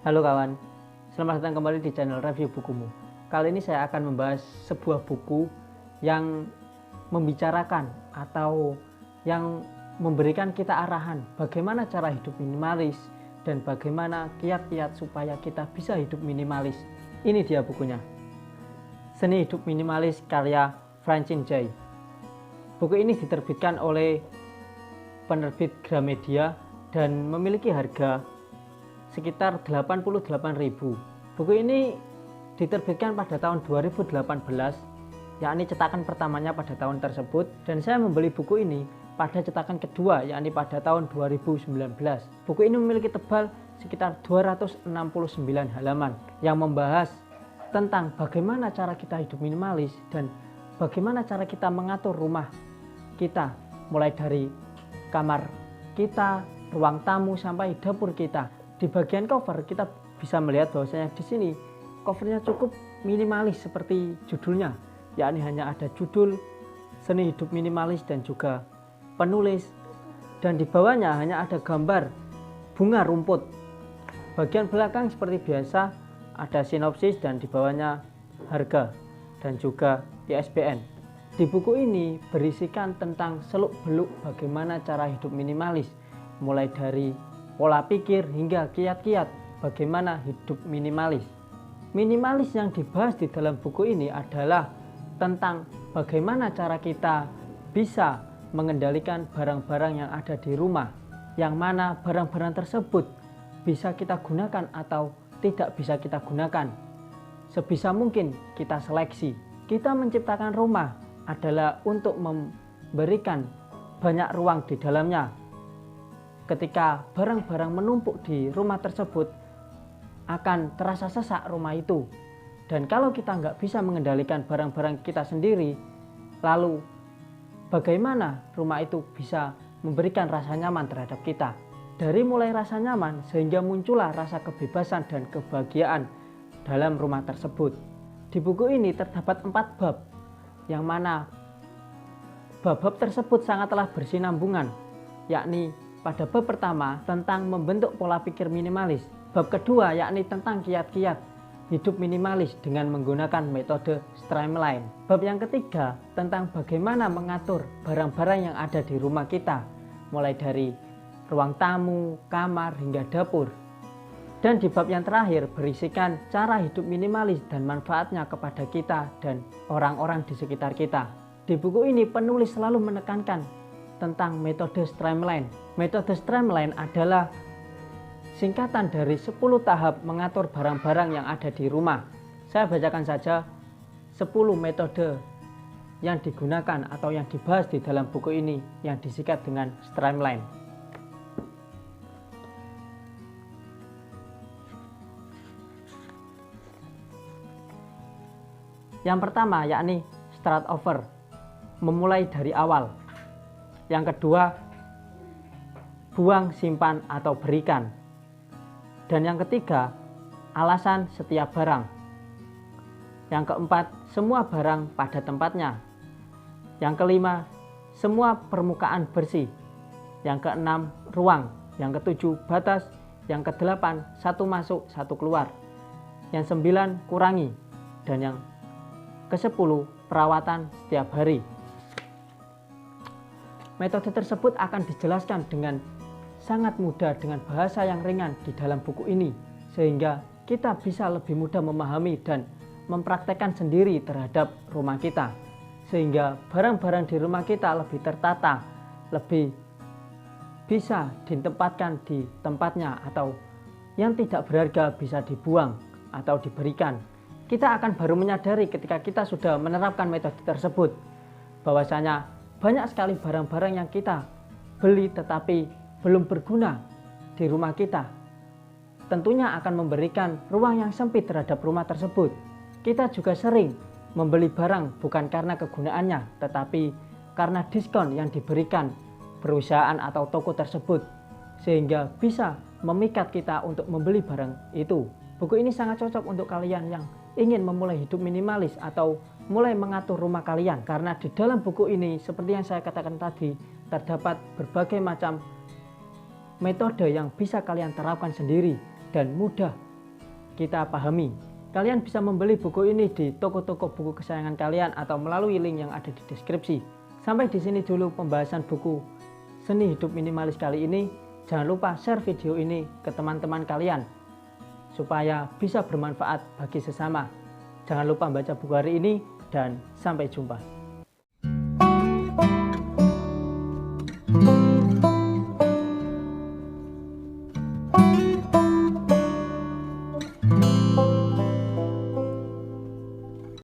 Halo kawan, selamat datang kembali di channel Review Bukumu. Kali ini saya akan membahas sebuah buku yang membicarakan atau yang memberikan kita arahan bagaimana cara hidup minimalis dan bagaimana kiat-kiat supaya kita bisa hidup minimalis. Ini dia bukunya, Seni Hidup Minimalis karya Francine Jay. Buku ini diterbitkan oleh penerbit Gramedia dan memiliki harga sekitar 88.000. Buku ini diterbitkan pada tahun 2018, yakni cetakan pertamanya pada tahun tersebut, dan saya membeli buku ini pada cetakan kedua, yakni pada tahun 2019. Buku ini memiliki tebal sekitar 269 halaman yang membahas tentang bagaimana cara kita hidup minimalis dan bagaimana cara kita mengatur rumah kita, mulai dari kamar kita, ruang tamu sampai dapur kita. Di bagian cover kita bisa melihat bahwasanya di sini covernya cukup minimalis seperti judulnya, yakni hanya ada judul Seni Hidup Minimalis dan juga penulis, dan di bawahnya hanya ada gambar bunga rumput. Bagian belakang seperti biasa ada sinopsis dan di bawahnya harga dan juga ISBN. Di buku ini berisikan tentang seluk-beluk bagaimana cara hidup minimalis, mulai dari pola pikir hingga kiat-kiat bagaimana hidup minimalis. Minimalis yang dibahas di dalam buku ini adalah tentang bagaimana cara kita bisa mengendalikan barang-barang yang ada di rumah, yang mana barang-barang tersebut bisa kita gunakan atau tidak bisa kita gunakan. Sebisa mungkin kita seleksi. Kita menciptakan rumah adalah untuk memberikan banyak ruang di dalamnya. Ketika barang-barang menumpuk di rumah tersebut, akan terasa sesak rumah itu. Dan kalau kita nggak bisa mengendalikan barang-barang kita sendiri, lalu bagaimana rumah itu bisa memberikan rasa nyaman terhadap kita? Dari mulai rasa nyaman sehingga muncullah rasa kebebasan dan kebahagiaan dalam rumah tersebut. Di buku ini terdapat 4 bab, yang mana bab-bab tersebut sangatlah bersinambungan, yakni pada bab pertama tentang membentuk pola pikir minimalis, bab kedua yakni tentang kiat-kiat hidup minimalis dengan menggunakan metode streamline, bab yang ketiga tentang bagaimana mengatur barang-barang yang ada di rumah kita, mulai dari ruang tamu, kamar hingga dapur, dan di bab yang terakhir berisikan cara hidup minimalis dan manfaatnya kepada kita dan orang-orang di sekitar kita. Di buku ini penulis selalu menekankan tentang metode streamline. Metode streamline adalah singkatan dari 10 tahap mengatur barang-barang yang ada di rumah. Saya bacakan saja 10 metode yang digunakan atau yang dibahas di dalam buku ini yang disingkat dengan streamline. Yang pertama yakni start over, memulai dari awal. Yang kedua, buang, simpan, atau berikan. Dan yang ketiga, alasan setiap barang. Yang keempat, semua barang pada tempatnya. Yang kelima, semua permukaan bersih. Yang keenam, ruang. Yang ketujuh, batas. Yang kedelapan, satu masuk, satu keluar. Yang sembilan, kurangi. Dan yang kesepuluh, perawatan setiap hari. Metode tersebut akan dijelaskan dengan sangat mudah dengan bahasa yang ringan di dalam buku ini, sehingga kita bisa lebih mudah memahami dan mempraktekkan sendiri terhadap rumah kita, sehingga barang-barang di rumah kita lebih tertata, lebih bisa ditempatkan di tempatnya, atau yang tidak berharga bisa dibuang atau diberikan. Kita akan baru menyadari ketika kita sudah menerapkan metode tersebut bahwasanya banyak sekali barang-barang yang kita beli tetapi belum berguna di rumah kita. Tentunya akan memberikan ruang yang sempit terhadap rumah tersebut. Kita juga sering membeli barang bukan karena kegunaannya, tetapi karena diskon yang diberikan perusahaan atau toko tersebut, sehingga bisa memikat kita untuk membeli barang itu. Buku ini sangat cocok untuk kalian yang ingin memulai hidup minimalis atau mulai mengatur rumah kalian, karena di dalam buku ini seperti yang saya katakan tadi terdapat berbagai macam metode yang bisa kalian terapkan sendiri dan mudah kita pahami. Kalian bisa membeli buku ini di toko-toko buku kesayangan kalian atau melalui link yang ada di deskripsi. Sampai di sini dulu pembahasan buku Seni Hidup Minimalis kali ini. Jangan lupa share video ini ke teman-teman kalian supaya bisa bermanfaat bagi sesama. Jangan lupa baca buku hari ini dan sampai jumpa.